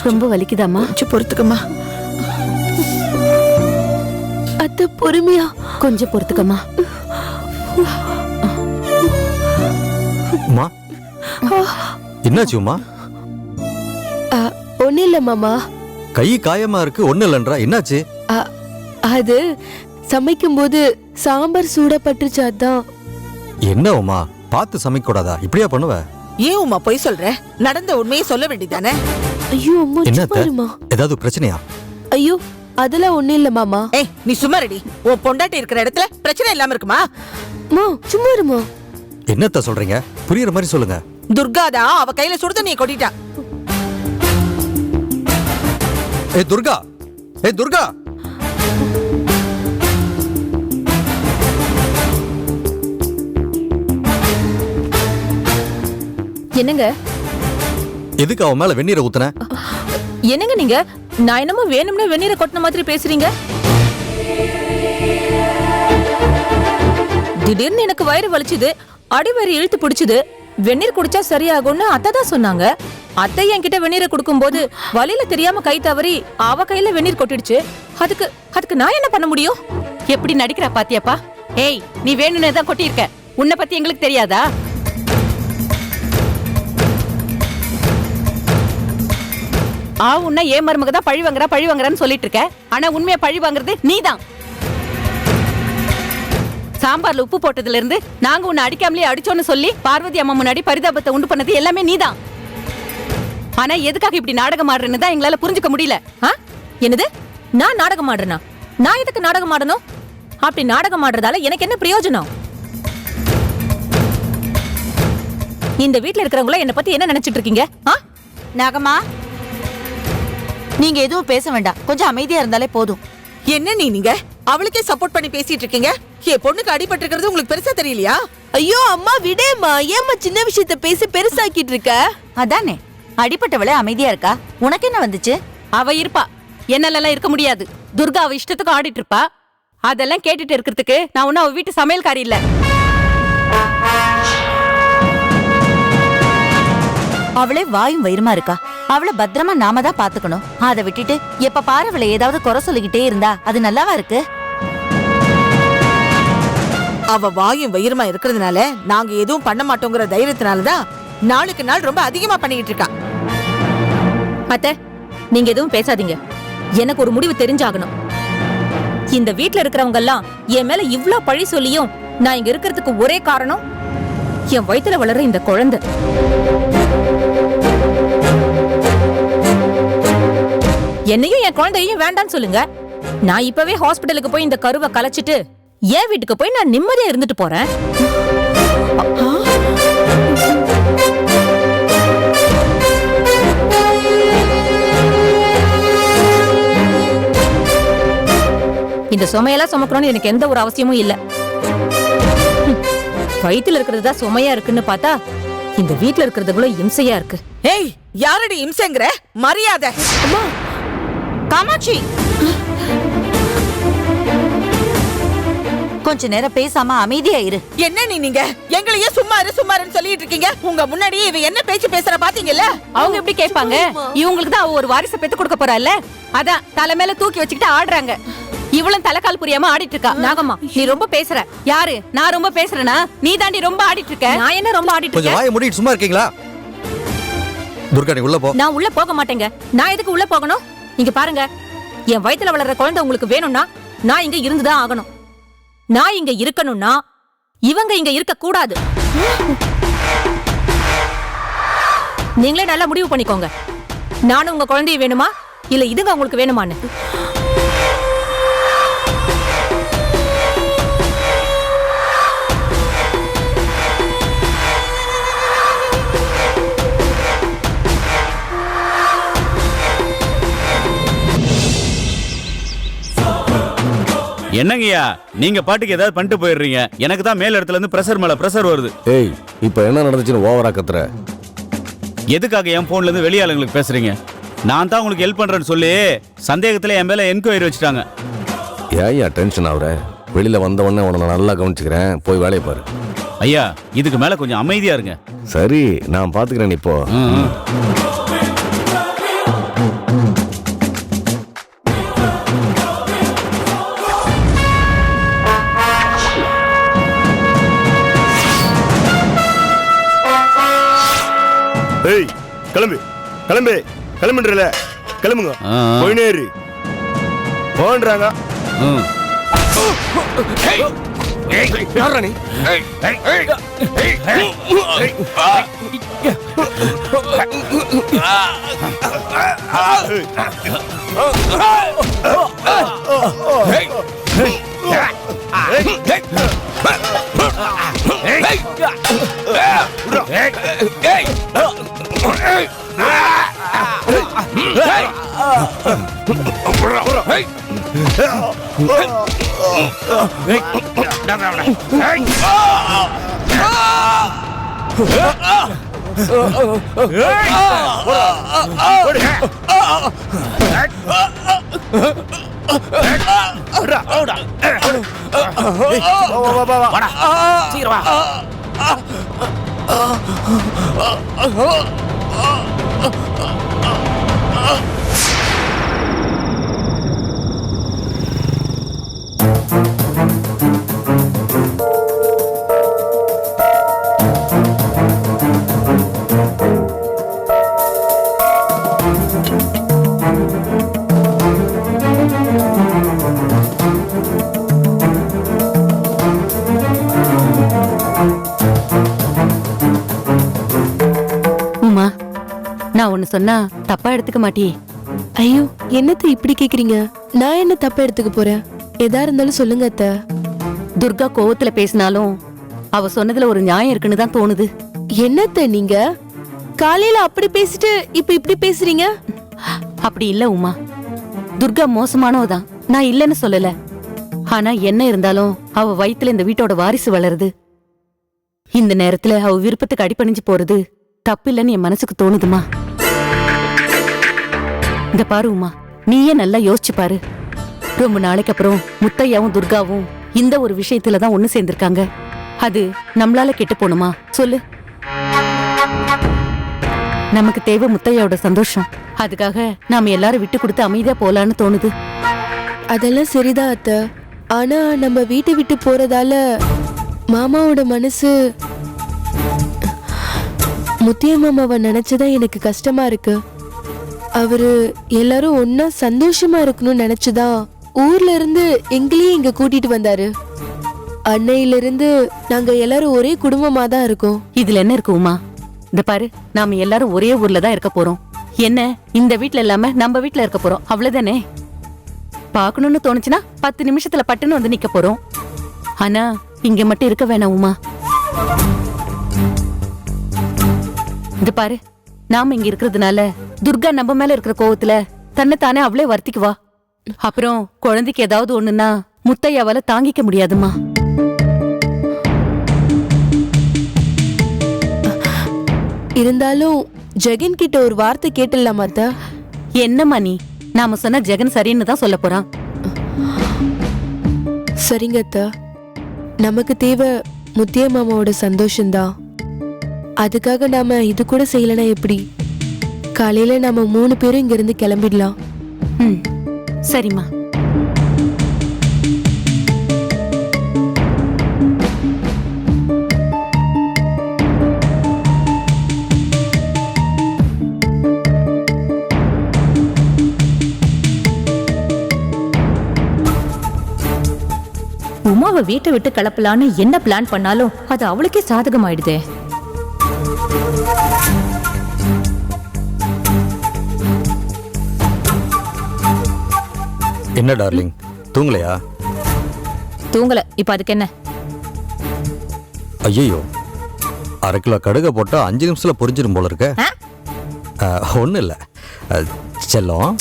ரொம்ப வலிக்குதாம்மா? கொஞ்சம் பொறுத்துக்கம்மா. அத்தை பொறுமையா. கொஞ்சம் பொறுத்துக்கம்மா. உமா, என்னாச்சு உமா? ஒன்னும் இல்ல மாமா. கை காயமா இருக்கு. ஒண்ணு இல்லன்றா, என்னாச்சு? அது சமைக்கும் போது சாம்பார் சூடப்பட்டுச்சு, அதான். என்ன உமா, பார்த்து சமைக்க கூடாதா? இப்படியா பண்ணுவ? ஏன் உமா போய் சொல்ற? நடந்த உண்மையை சொல்ல வேண்டியதானே? ஐயோ அம்மா, என்ன ஏதாவது பிரச்சனையா? ஐயோ அதெல்லாம் ஒண்ணும் இல்ல மாமா. ஏய், நீ சும்மா ரெடி. உன் பொண்டாட்டி இருக்கிற இடத்துல பிரச்சனை இல்லாம இருக்குமா? மா சும்மா இருமா. என்னத்த சொல்றீங்க? புரியுற மாதிரி சொல்லுங்க. துர்காதான் அவ கையில சுடுத நீ கொட்டிட்டா. ஏய் துர்கா, ஏய் துர்கா. என்னங்க? எதுக்கு அவன் மேல வெந்நீரை ஊத்துன? என்னங்க நீங்க? நான் என்னமோ வேணும்னே வெந்நீரை கொட்டின மாதிரி பேசுறீங்க. திடீர்னு எனக்கு வயிறு வலிச்சுது, அடிவயிறு இழுத்து பிடிச்சுது. வெந்நீர் குடிச்சா சரியாகும்னு அத்தை தான் சொன்னாங்க. அத்தை என்கிட்ட வெந்நீரை கொடுக்கும் போது வலியில தெரியாம கை தவறி அவ கையில வெந்நீர் கொட்டிடுச்சு. அதுக்கு நான் என்ன பண்ண முடியும்? எப்படி நடிக்கிறா பாத்தியாப்பா? ஏய், நீ வேணும்னே தான் கொட்டியிருக்க. உன்னை பத்தி எங்களுக்கு தெரியாதா? உன்ன ஏன் மருமக தான் பழி வாங்குறான்னு சொல்லிட்டு இருக்க. ஆனா உண்மையா பழி வாங்குறது நீதான். சாம்பார்ல உப்பு போட்டதுல இருந்து நாங்க உன்னை அடிக்காமலே அடிச்சோன்னு சொல்லி பார்வதி அம்மா முன்னாடி பரிதாபத்தை உண்டு பண்ணது எல்லாமே நீதான். ஆனா எதுக்காக இப்படி நாடகம் ஆடுறேன்னு தான் எங்களால புரிஞ்சுக்க முடியல. என்னது? நான் நாடகம் ஆடுறேனா? நான் எதுக்கு நாடகம் ஆடணும்? அப்படி நாடகம் ஆடுறதால எனக்கு என்ன பிரயோஜனம்? இந்த வீட்டுல இருக்கிறவங்கள என்ன பத்தி என்ன நினைச்சிட்டு இருக்கீங்க? நாகம்மா, நீங்க எதுவும் பேச வேண்டாம். கொஞ்சம் அமைதியா இருந்தாலே போதும். என்ன நீங்க அவளுக்கே சப்போர்ட் பண்ணி பேசிட்டு இருக்கீங்க? ஏ பொண்ணுக்கு அடிபட்டு இருக்கிறது உங்களுக்கு பெருசா தெரியலையா? ஐயோ அம்மா விடேம்மா. ஏம்மா சின்ன விஷயத்த பேசி பெருசாக்கிட்டு இருக்க? அதானே, அடிபட்டவளே அமைதியா இருக்கா. உனக்கு என்ன வந்துச்சு? அவ இருப்பா, என்னாலலாம் இருக்க முடியாது. துர்கா அவ இஷ்டத்துக்கு ஆடிட்டு இருப்பா. அதெல்லாம் கேட்டுட்டு இருக்கிறதுக்கு நான் ஒன்னும் அவ வீட்டு சமையல்காரி இல்ல. அவளே வாயும் வயிறுமா இருக்கா. அவளை பத்திரமா நாம தான் பாத்துக்கணும். அதை விட்டுட்டு எப்ப பாரு அவளை ஏதாவது குறை சொல்லிக்கிட்டே இருந்தா அது நல்லாவா இருக்கு? அவ வாயும் வயிறுமா இருக்கிறதுனால நாங்க எதுவும் பண்ண மாட்டோங்கிற தைரியத்தினாலதான் நாளுக்கு நாள் ரொம்ப அதிகமா பண்ணிக்கிட்டு இருக்கா. அத்தை, நீங்க எதுவும் பேசாதீங்க. எனக்கு ஒரு முடிவு தெரிஞ்சாகணும். இந்த வீட்டுல இருக்கிறவங்க எல்லாம் என் மேல இவ்ளோ பழி சொல்லியும் நான் இங்க இருக்கிறதுக்கு ஒரே காரணம் என் வயித்துல வளர்ற இந்த குழந்தை. என்னையும் என் குழந்தையும் வேண்டான்னு சொல்லுங்க. நான் இப்பவே ஹாஸ்பிடலுக்கு போய் இந்த கருவை கலைச்சிட்டு என் வீட்டுக்கு போய் நான் நிம்மதியா இருந்துட்டு போறேன். இந்த சுமையெல்லாம் சுமக்கணும்னு எனக்கு எந்த ஒரு அவசியமும் இல்ல. வயித்துல இருக்கிறது தான் சுமையா இருக்குன்னு பார்த்தா இந்த வீட்டுல இருக்கிறது கூட இம்சையா இருக்கு. ஏய், யாரடி இம்சைங்கிற? மரியாதை. அம்மா, காமாட்சி, கொஞ்ச நேரம் பேசாம அமைதியா இரு. என்ன நீங்க எங்களையே சும்மாருன்னு சொல்லிட்டு இருக்கீங்க? உங்க முன்னாடி இவ என்ன பேச்சு பேசுற பாத்தீங்கல்ல? அவங்க எப்படி கேட்பாங்க? இவங்களுக்கு தான் அவ ஒரு வாரிசை பெத்து கொடுக்க போறாள்ல. அதான் தலை மேல தூக்கி வச்சுக்கிட்டு ஆடுறாங்க. இவளும் தலைக்கால் புரியாம ஆடிட்டு இருக்கா. நாகம்மா, நீ ரொம்ப பேசுற. யாரு? நான் ரொம்ப பேசுறேனா? நீ தாண்டி ரொம்ப ஆடிட்டு இருக்க. நான் என்ன ரொம்ப ஆடிட்டு கொஞ்சம் இருக்கேன்? வாயை மூடிட்டு சும்மா இருக்கீங்களா? துர்கா, நீ உள்ள போ. நான் உள்ள போக மாட்டேங்க. நான் எதுக்கு உள்ள போகணும்? இங்க பாருங்க, என் வயித்துல வளர்ற குழந்தை உங்களுக்கு வேணும்னா நான் இங்க இருந்துதான் ஆகணும். நான் இங்க இருக்கணும்னா இவங்க இங்க இருக்க கூடாது. நீங்களே நல்லா முடிவு பண்ணிக்கோங்க. நானும் உங்க குழந்தைய வேணுமா இல்ல இதுங்க உங்களுக்கு வேணுமான்னு. என்னங்கய்யா, நீங்க பாட்டுக்கு ஏதாவது பண்ணிட்டு போயிடுறீங்க. எனக்கு தான் மேல் இடத்துல இருந்து பிரஷர் மேல பிரஷர் வருது. ஏய், இப்போ என்ன நடந்துச்சுன்னு ஓவரா கத்துற? எதுக்காக என் போன்ல இருந்து வெளியாளுங்களுக்கு பேசுறீங்க? நான் தான் உங்களுக்கு ஹெல்ப் பண்றேன்னு சொல்லி சந்தேகத்துல என் மேல என்கொயரி வச்சுட்டாங்க. ஏன்யா டென்ஷன் ஆகுற? வெளியில வந்த உடனே உன்னை நான் நல்லா கவனிச்சுக்கிறேன். போய் வேலையை பாரு. ஐயா, இதுக்கு மேல கொஞ்சம் அமைதியா இருங்க. சரி, நான் பாத்துக்கிறேன். இப்போ கிளம்புன்றல கிளம்புங்க. போயினே இரு போன்றாங்க. யாரா நீ? உமா, நான் ஒண்ணு சொன்னா தப்பா எடுத்துக்க மாட்டியே? ஐயோ, என்னத்த இப்படி கேக்குறீங்க? நான் என்ன தப்பா எடுத்துக்க போறேன்? எதா இருந்தாலும் சொல்லுங்க அத்தை. துர்கா கோவத்துல பேசினாலும் அவ சொன்னதுல ஒரு நியாயம் இருக்குன்னு தான் தோணுது. என்னத்த நீங்க காலையில அப்படி பேசிட்டு இப்ப இப்படி பேசுறீங்க? அப்படி இல்ல உமா, துர்கா மோசமானவதான், நான் இல்லன்னு சொல்லல. ஆனா என்ன இருந்தாலும் அவ வயித்துல இந்த வீட்டோட வாரிசு வளருது. இந்த நேரத்துல அவ விருப்பத்துக்கு அடிபணிஞ்சு போறது தப்பு இல்லன்னு என் மனசுக்கு தோணுதுமா. இந்த பாரு உமா, நீயே நல்லா யோசிச்சு பாரு. ரொம்ப நாளைக்கு அப்புறம் முத்தையாவும் துர்காவும் இந்த ஒரு விஷயத்துலதான் ஒண்ணு சேர்ந்திருக்காங்க. அது நம்மளால கெட்டு போணுமா சொல்லு? நமக்கு தேவை முத்தையாவோட சந்தோஷம். அதுக்காக நாம எல்லாரும் விட்டு கொடுத்து அமைதியா போலான்னு தோணுது. அதெல்லாம் சரிதான் அத்தை. ஆனா நம்ம வீட்டை விட்டு போறதால மாமாவோட மனசு முத்திய மாமாவை நினைச்சுதான் எனக்கு கஷ்டமா இருக்கு. அவரு எல்லாரும் ஒன்னா சந்தோஷமா இருக்கணும்னு நினைச்சுதான் ஊர்ல இருந்து எங்களையும் இங்க கூட்டிட்டு வந்தாரு. அன்னையில இருந்து நாங்க எல்லாரும் ஒரே குடும்பமா தான் இருக்கோம். இதுல என்ன இருக்கு உமா? இந்த பாரு, நாம எல்லாரும் ஒரே ஊர்ல தான் இருக்க போறோம். என்ன, இந்த வீட்ல இல்லாம நம்ம வீட்ல இருக்க போறோம், அவ்வளவுதானே? பாக்கணும்னு தோணுச்சுன்னா 10 நிமிஷத்துல பட்டுன்னு வந்து நிக்க போறோம். ஆனா இங்க மட்டும் இருக்க வேணாம் உமா. இந்த பாரு, நாம இங்க இருக்கிறதுனால துர்கா நம்ம மேல இருக்கிற கோவத்துல தன்னைத்தானே அவளே வருத்திக்குவா. அப்புறம் குழந்தைக்கு ஏதாவது ஒண்ணுன்னா முத்தையாவால தாங்கிக்க முடியாதுமா. இருந்தாலும் ஜெகன் கிட்ட ஒரு வார்த்தை கேட்டுடலாமா அத்தை? என்னம்மா நீ? நாம சொன்ன ஜெகன் சரின்னு தான் சொல்ல போறான். சரிங்க அத்தை, நமக்கு தேவை முத்திய மாமாவோட சந்தோஷம்தான். அதுக்காக நாம இது கூட செய்யலனா எப்படி? காலையில நாம 3 பேரும் இங்க இருந்து கிளம்பிடலாம். ம், சரிம்மா. உமாவை வீட்டை விட்டு கிளப்பலான்னு என்ன பிளான் பண்ணாலும் அது அவளுக்கே சாதகமாயிடுதே. என்ன டார்லிங், தூங்கலையா? தூங்கல. இப்ப அதுக்கு என்ன? ஐயோ, 1/2 கிலோ கடுகை போட்டா 5 நிமிஷத்துல பொரிஞ்சிடும் போல இருக்க. ஒன்றும் இல்லை செல்லம்,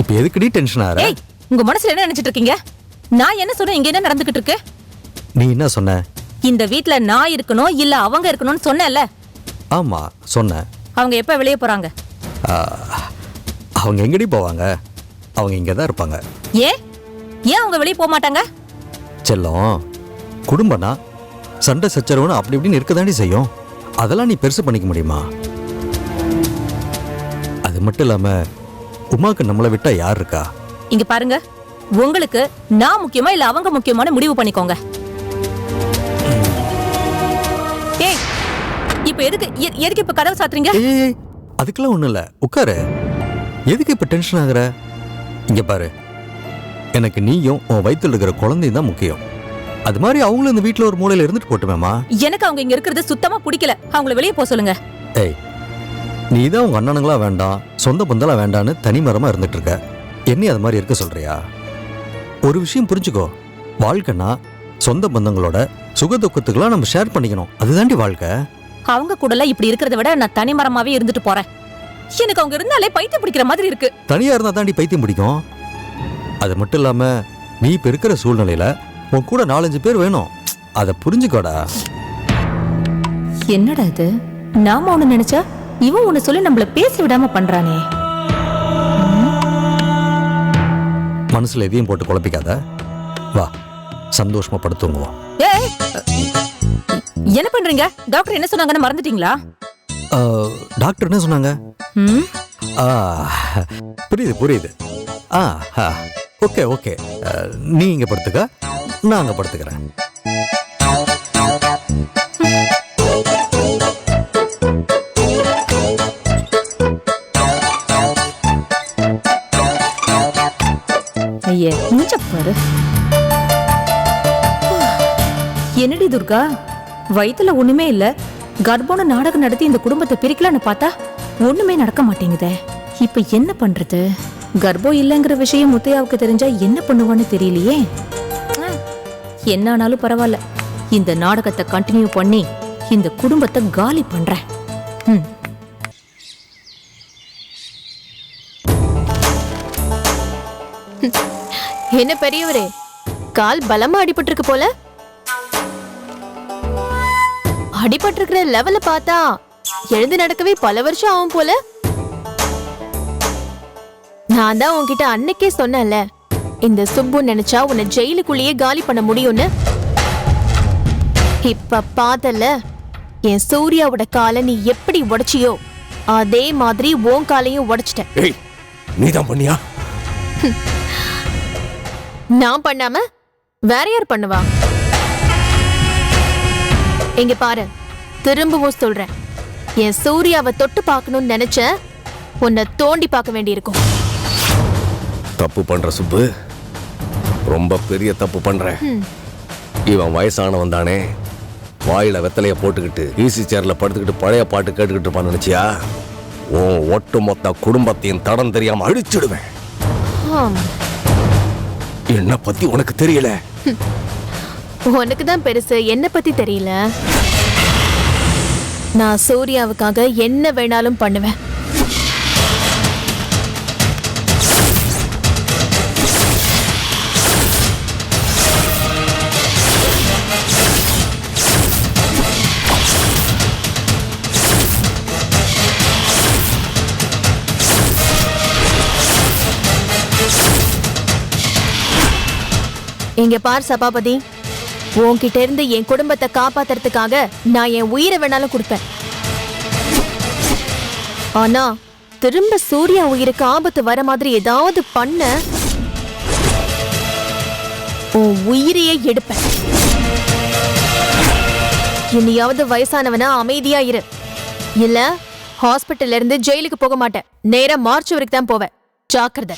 இப்போ எதுக்குடி டென்ஷன் ஆகிற? ஏய், உங்க மனசுல என்ன நினைச்சிட்டு இருக்கீங்க? நான் என்ன சொன்னேன்? இங்க என்ன நடந்துகிட்டு இருக்கு? நீ என்ன சொன்ன? இந்த வீட்ல நான் இருக்கணும் இல்ல அவங்க இருக்கணும்னு சொன்னேன்ல. ஆமா சொன்ன. அவங்க எப்ப வெளியே போறாங்க? அவங்க எங்கடி போவாங்க? அவங்க இங்கே தான் இருப்பாங்க. ஏன் அவங்க வெளியே போக மாட்டாங்க? செல்லம், குடும்பம்னா சண்டை சச்சரவுன்னு அப்படி இப்படின்னு இருக்க தாண்டி செய்யும். அதெல்லாம் நீ பெருசு பண்ணிக்க முடியுமா? அது மட்டும் இல்லாம உமாக்கு நம்மளை விட்டா யார் இருக்கா? இங்க பாருங்க, உங்களுக்கு நான் முக்கியமா இல்ல அவங்க முக்கியமான முடிவு பண்ணிக்கோங்க. ஏய், இப்ப எதுக்கு இப்ப கதவு சாத்துறீங்க? அதுக்கெல்லாம் ஒண்ணும் இல்ல, உட்காரு. எதுக்கு இப்ப டென்ஷன் ஆகுற? இங்க பாரு, எனக்கு நீயும் உன் வயித்துல இருக்கிற குழந்தையும் தான் முக்கியம். அது மாதிரி அவங்களும் இந்த வீட்டுல ஒரு மூலையில இருந்துட்டு போட்டுமேமா. எனக்கு அவங்க இங்க இருக்கிறது சுத்தமா பிடிக்கல. அவங்கள வெளியே போக சொல்லுங்க. ஏய், நீ தான் உங்க அண்ணனுங்களா வேண்டாம், சொந்த பந்தெல்லாம் வேண்டான்னு தனிமரமா இருந்துட்டு இருக்க. என்னையும் அது மாதிரி இருக்க சொல்றியா? ஒரு விஷயம் புரிஞ்சுக்கோ, வாழ்க்கைன்னா சொந்த பந்தங்களோட சுக துக்கத்துக்கெல்லாம் நம்ம ஷேர் பண்ணிக்கணும். அதுதாண்டி வாழ்க்கை. அவங்க கூட இப்படி இருக்கிறத விட நான் தனி மரமாவே இருந்துட்டு போறேன். எனக்கு அவங்க இருந்தாலே பைத்தியம் பிடிக்கிற மாதிரி இருக்கு. தனியா இருந்தா தாண்டி பைத்தியம் பிடிக்கும். அது மட்டும் இல்லாம நீ இப்ப இருக்கிற சூழ்நிலையில உன் கூட 4-5 பேர் வேணும். அதை புரிஞ்சுக்கோடா. என்னடா இது? நாம ஒண்ணு நினைச்சா இவன் ஒண்ணு சொல்லி நம்மள பேச விடாம பண்றானே. மனசுல எதையும் போட்டு குழப்பிக்காத. வா, சந்தோஷமா படுத்துங்குவோம். ஏய், என்ன பண்றீங்க? டாக்டர் என்ன சொன்னாங்கன்னு மறந்துட்டீங்களா? டாக்டர் என்ன சொன்னாங்க? புரியுது புரியுது. ஓகே ஓகே, நீ இங்க படுத்துக்க, நான் அங்க படுத்துக்கிறேன். ஐயே, மூஞ்ச பாரு. என்னடி துர்கா, வயித்துல ஒண்ணுமே இல்ல, கர்ப்பம்னு நாடகம் நடத்தி இந்த குடும்பத்தை பிரிக்கலான்னு பார்த்தா ஒண்ணுமே நடக்க மாட்டேங்குதே. இப்ப என்ன பண்றது? கர்ப்பம் இல்லைங்கிற விஷயம் முத்தையாவுக்கு தெரிஞ்சா என்ன பண்ணுவான்னு தெரியலையே. என்ன ஆனாலும் பரவாயில்ல, இந்த நாடகத்தை கண்டினியூ பண்ணி இந்த குடும்பத்தை காலி பண்றேன். என்ன பெரியவரே, கால் பலமா அடிபட்டிருக்கு போல. அடிபட்டிருக்கிற லெவல பார்த்தா எழுந்து நடக்கவே பல வருஷம் ஆகும் போல. நான் தான் உன்கிட்ட அன்னைக்கே சொன்னேன்ல, இந்த சுப்பு நினைச்சா உன்னை ஜெயிலுக்குள்ளேயே காலி பண்ண முடியும்னு. இப்ப பார்த்தல, என் சூர்யாவோட காலை நீ எப்படி உடைச்சியோ அதே மாதிரி உன் காலையும் உடைச்சிட்டேன். ஏய், நீதான் பண்ணியா? நான் பண்ணாம வேற யார் பண்ணுவா? இங்க பாரு, திரும்பவும் சொல்றேன், என் சூர்யாவை தொட்டு பார்க்கணும்னு நினைச்ச உன்னை தோண்டி பார்க்க வேண்டியிருக்கும். தப்பு பண்ற சுப்பு, ரொம்ப பெரிய தப்பு பண்ற. இவன் வயசானவன் தானே, வாயில வெத்தலைய போட்டுக்கிட்டு ஈசி சேர்ல படுத்துக்கிட்டு பழைய பாட்டு கேட்டுக்கிட்டு இருப்பான்னு நினைச்சியா? உன் ஒட்டு மொத்த குடும்பத்தையும் தடம் தெரியாம அழிச்சிடுவேன். என்ன பத்தி உனக்கு தெரியல. உனக்கு தான் பெருசு, என்ன பத்தி தெரியல. நான் சூர்யாவுக்காக என்ன வேணாலும் பண்ணுவேன். இங்க பார் சபாபதி, உன்கிட்ட இருந்து என் குடும்பத்தை காப்பாத்துறதுக்காக நான் என் உயிரை வேணாலும் கொடுப்பேன். ஆனா திரும்ப சூர்யா உயிருக்கு ஆபத்து வர மாதிரி ஏதாவது பண்ண உன் உயிரையே எடுப்பேன். இனியாவது வயசானவனா அமைதியா இரு, இல்ல ஹாஸ்பிட்டல்ல இருந்து ஜெயிலுக்கு போக மாட்டேன், நேரா மார்ச் வரைக்கும் தான் போவேன். ஜாக்கிரதை.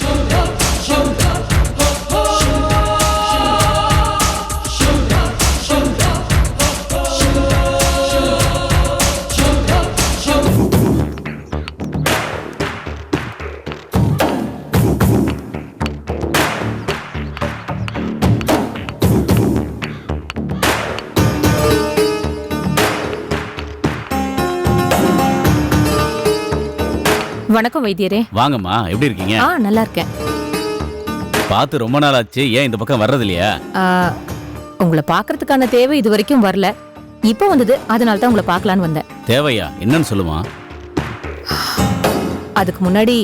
வணக்கம் வைத்தியரே. வாங்கம்மா, எப்படி இருக்கீங்க? நல்லா இருக்கேன். பார்த்து ரொம்ப நாள் ஆச்சு, ஏன் இந்த பக்கம் வர்றது இல்லையா? உங்களை பார்க்கறதுக்கான தேவை இது வரைக்கும் வரல, இப்போ வந்தது, அதனால தான் உங்களை பார்க்கலான்னு வந்தேன். தேவையா? என்னன்னு சொல்லுமா. அதுக்கு முன்னாடி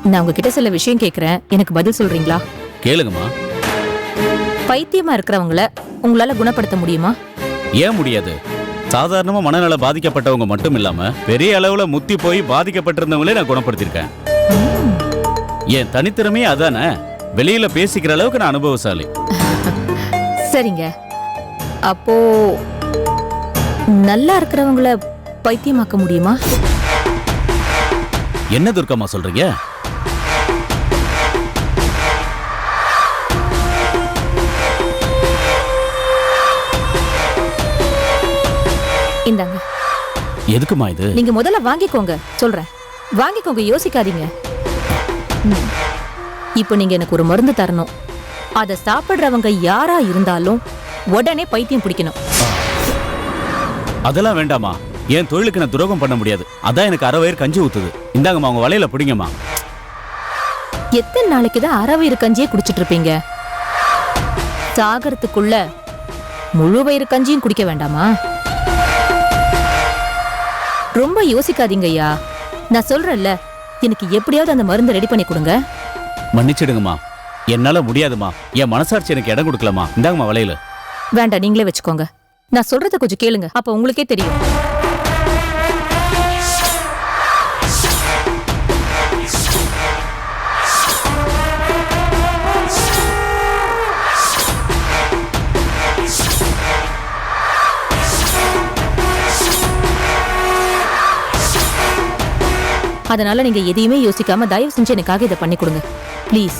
நான் உங்ககிட்ட சில விஷயம் கேட்குறேன், எனக்கு பதில் சொல்றீங்களா? கேளுங்கம்மா. பைத்தியமா இருக்கிறவங்கள உங்களால குணப்படுத்த முடியுமா? ஏன் முடியாது? சாதாரணமா மனநல பாதிக்கப்பட்டவங்க மட்டும் இல்லாம பெரிய அளவுல முத்தி போய் பாதிக்கப்பட்டிருந்தவங்களே நான் குணப்படுத்திருக்கேன். என் தனித்திறமையே அதானே, வெளியில பேசிக்கிற அளவுக்கு நான் அனுபவசாலி. சரிங்க, அப்போ நல்லா இருக்கிறவங்கள பைத்தியமாக்க முடியுமா? என்ன துர்கம்மா சொல்றீங்க? இந்தாங்க. எதுக்குமா இது? நீங்க முதல்ல வாங்கிக்கோங்க. சொல்றேன், வாங்கிக்கோங்க, யோசிக்காதீங்க. இப்போ நீங்க எனக்கு ஒரு மருந்து தரணும். அதை சாப்பிடுறவங்க யாரா இருந்தாலும் உடனே பைத்தியம் பிடிக்கணும். அதெல்லாம் வேண்டாமா. என் தொழிலுக்கு நான் துரோகம் பண்ண முடியாது. அதான் எனக்கு அரை வயிறு கஞ்சி ஊத்துது. இந்தாங்கம்மா, உங்க வலையில பிடிங்கம்மா. எத்தனை நாளைக்கு தான் அரை வயிறு கஞ்சியே குடிச்சிட்டு இருப்பீங்க? சாகரத்துக்குள்ள முழு வயிறு கஞ்சியும் குடிக்க வேண்டாமா? ரொம்ப யோசிக்காதீங்க ஐயா. நான் சொல்றேன்ல, எனக்கு எப்படியாவது அந்த மருந்து ரெடி பண்ணி கொடுங்க. மன்னிச்சிடுங்கம்மா, என்னால முடியாதுமா. என் மனசாட்சி எனக்கு இடம் கொடுக்கலாமா. இந்தாங்கம்மா வலையில. வேண்டாம், நீங்களே வச்சுக்கோங்க. நான் சொல்றத கொஞ்சம் கேளுங்க, அப்ப உங்களுக்கே தெரியும். அதனால நீங்க எதையுமே யோசிக்காம தயவு செஞ்சு எனக்காக இதை பண்ணி கொடுங்க ப்ளீஸ்.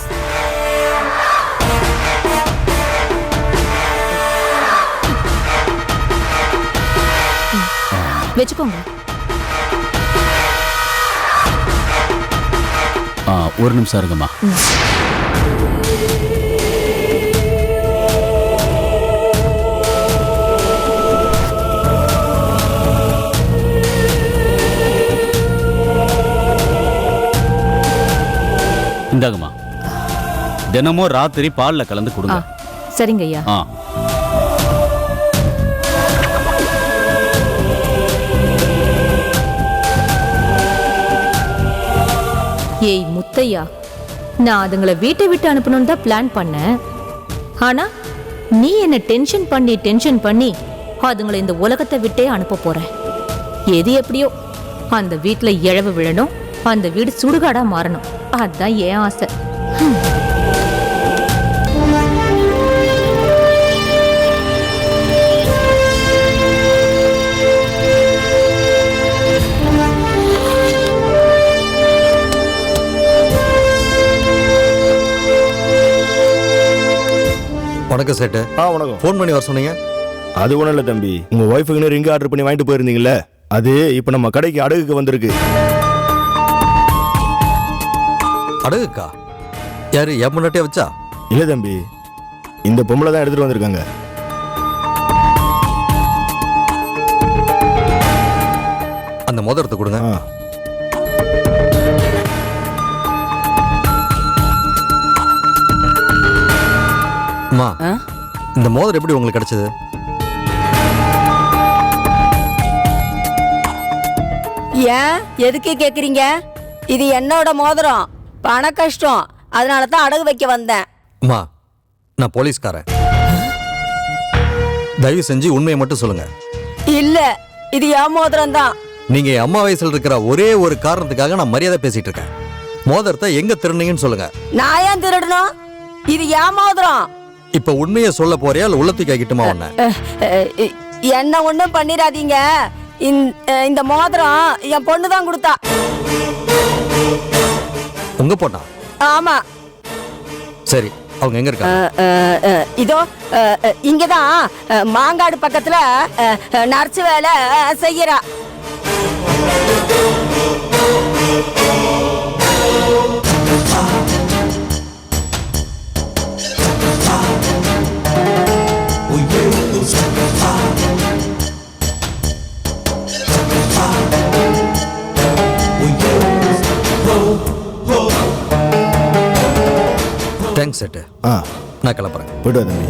வச்சுக்கோங்க. ஒரு நிமிஷம் இருங்கம்மா. இந்தாங்கம்மா, தினமும் ராத்திரி பால்ல கலந்து கொடுங்க. சரிங்க ஐயா. ஏய் முத்தையா, நான் அதுங்களை வீட்டை விட்டு அனுப்பணும்னு தான் பிளான் பண்ணேன். ஆனா நீ என்ன டென்ஷன் பண்ணி அதுங்களை இந்த உலகத்தை விட்டே அனுப்ப போற. எது எப்படியோ அந்த வீட்டுல இழவு விழணும், அந்த வீடு சுடுகாடா மாறணும். அதுதான் என் ஆசை. வணக்கம் சேட்டு. வணக்கம். ஃபோன் பண்ணி வர சொன்னீங்க. அது ஒண்ணும் இல்ல தம்பி, உங்க ஒய்ஃபுக்கு ரிங் ஆர்டர் பண்ணி வாங்கிட்டு போயிருந்தீங்கல்ல, அது இப்ப நம்ம கடைக்கு அடகுக்கு வந்திருக்கு. அடகுக்கா? யாரு, என் முன்னாட்டியா வச்சா? இல்ல தம்பி, இந்த பொம்பளை தான் எடுத்துட்டு வந்திருக்காங்க. அந்த மோதிரத்தை கொடுங்க. அம்மா, இந்த மோதிரம் எப்படி உங்களுக்கு கிடைச்சது? ஏன் எதுக்கு கேக்குறீங்க? இது என்னோட மோதிரம். பண கஷ்டம், அதனால தான் அடகு வைக்க வந்தேன். அம்மா, நான் போலீஸ்காரன். தயவு செஞ்சு உண்மையை மட்டும் சொல்லுங்க. இல்ல, இது என் மோதிரம் தான். நீங்க என் அம்மா வயசுல இருக்கிற ஒரே ஒரு காரணத்துக்காக நான் மரியாதை பேசிட்டு இருக்கேன். மோதிரத்தை எங்க திருநீங்கன்னு சொல்லுங்க. நான் ஏன் திருடணும்? இது என் மோதிரம். இப்ப உண்மையை சொல்ல போறியா இல்ல உள்ளத்துக்கு ஆகிட்டுமா? ஒண்ணு என்ன ஒண்ணும் பண்ணிடாதீங்க. இந்த மோதிரம் என் பொண்ணு தான் கொடுத்தா. உங்க பொண்ணா? ஆமா. சரி, அவங்க எங்க இருக்காங்க? இதோ இங்கதான் மாங்காடு பக்கத்துல நர்ஸ் வேலை செய்யறா. Thanks set. நான் கிளம்புறேன். போய்ட்டு வா தம்பி.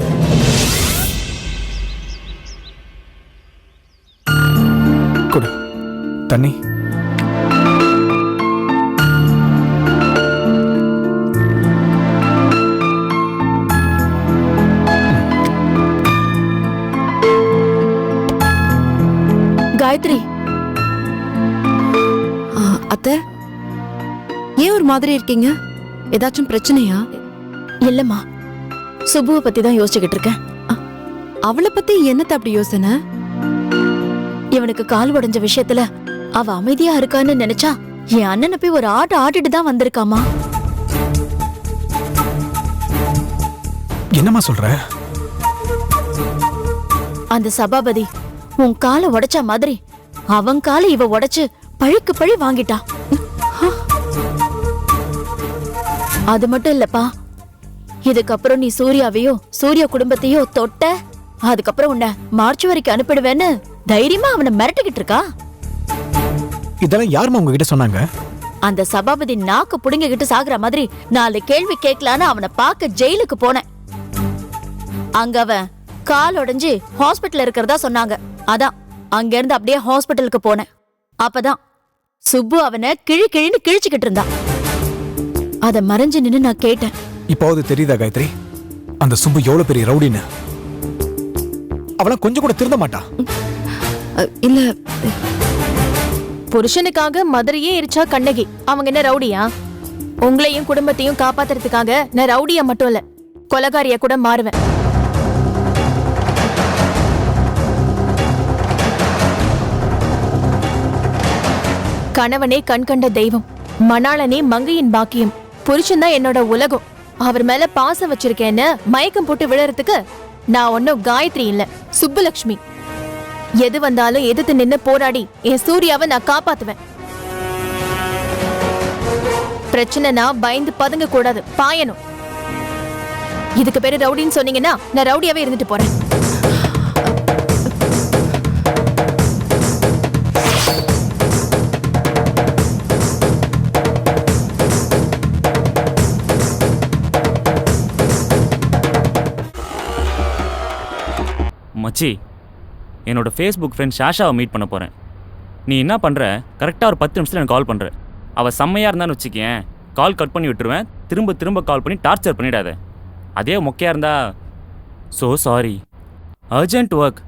கொடு தண்ணி. காயத்ரி, அத்தை ஏன் ஒரு மாதிரி இருக்கீங்க? ஏதாச்சும் பிரச்சனையா? இல்லம்மா, சுபுவை பத்தி தான் யோசிச்சுக்கிட்டு இருக்கேன். அவளை பத்தி என்னத்த அப்படி யோசனை? இவனுக்கு கால் உடைஞ்ச விஷயத்துல அவ அமைதியா இருக்கான்னு நினைச்சா என் அண்ணனை போய் ஒரு ஆட்டிட்டு தான் வந்திருக்காமா. என்னம்மா சொல்ற? அந்த சபாபதி உன் காலை உடைச்ச மாதிரி அவன் காலை இவ உடைச்சு பழிக்கு பழி வாங்கிட்டா. அது மட்டும் இல்லப்பா, இதுக்கப்புறம் நீ சூர்யாவையோ சூர்யா குடும்பத்தையோ தொட்ட, அதுக்கப்புறம் உன்னை மார்ச் வரைக்கும் அனுப்பிடுவேன்னு தைரியமா அவனை மிரட்டிக்கிட்டு இருக்கா. இதெல்லாம் யாருமா உங்ககிட்ட சொன்னாங்க? அந்த சபாபதி நாக்கு புடுங்கிக்கிட்டு சாகுற மாதிரி 4 கேள்வி கேட்கலான்னு அவனை பார்க்க ஜெயிலுக்கு போனேன். அங்க அவன் கால் உடைஞ்சு ஹாஸ்பிட்டல் இருக்கிறதா சொன்னாங்க. அதான் அங்க இருந்து அப்படியே ஹாஸ்பிட்டலுக்கு போனேன். அப்பதான் சுப்பு அவனை கிழின்னு கிழிச்சுக்கிட்டு இருந்தா. அத மறைஞ்சு நின்னு நான் கேட்டேன். இப்போது தெரியுதா காயத்ரி, அந்த சுப்பு எவ்வளவு பெரிய ரவுடின்னு? அவளாம் கொஞ்சம் கூட திருந்த மாட்டா. இல்ல, புருஷனுக்காக மதுரையே எரிச்சா கண்ணகி, அவங்க என்ன ரவுடியா? உங்களையும் குடும்பத்தையும் காப்பாத்துறதுக்காக நான் ரவுடியா மட்டும் இல்ல, கொலகாரியா கூட மாறுவேன். கணவனே கண்கண்ட தெய்வம், மணாளனே மங்கையின் பாக்கியம், புருஷன் தான் என்னோட உலகம். அவர் மேல பாசம் வச்சிருக்கேன்னு மயக்கம் போட்டு விழறதுக்கு நான் ஒன்னும் காயத்ரி இல்ல, சுப்புலட்சுமி. எது வந்தாலும் எதிர்த்து நின்னு போராடி என் சூர்யாவை நான் காப்பாத்துவேன். பிரச்சனைனா பயந்து பதுங்க கூடாது, பாயணும். இதுக்கு பேரு ரவுடின்னு சொன்னீங்கன்னா நான் ரவுடியாவே இருந்துட்டு போறேன். மச்சி, என்னோட ஃபேஸ்புக் ஃப்ரெண்ட் ஷாஷாவை மீட் பண்ண போகிறேன். நீ என்ன பண்ணுற, கரெக்டாக ஒரு 10 நிமிஷத்தில் எனக்கு கால் பண்ணுற. அவள் செம்மையாக இருந்தான்னு வச்சுக்கேன், கால் கட் பண்ணி விட்டுருவேன். திரும்ப திரும்ப கால் பண்ணி டார்ச்சர் பண்ணிடாத. அதே மொக்கையாக இருந்தா ஸோ சாரி, அர்ஜென்ட் ஒர்க்,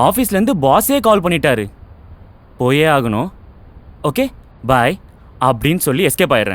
ஆஃபீஸ்லேருந்து பாஸே கால் பண்ணிட்டாரு, போயே ஆகணும். ஓகே பாய் அப்படின்னு சொல்லி எஸ்கேப் ஆயிடுறேன்.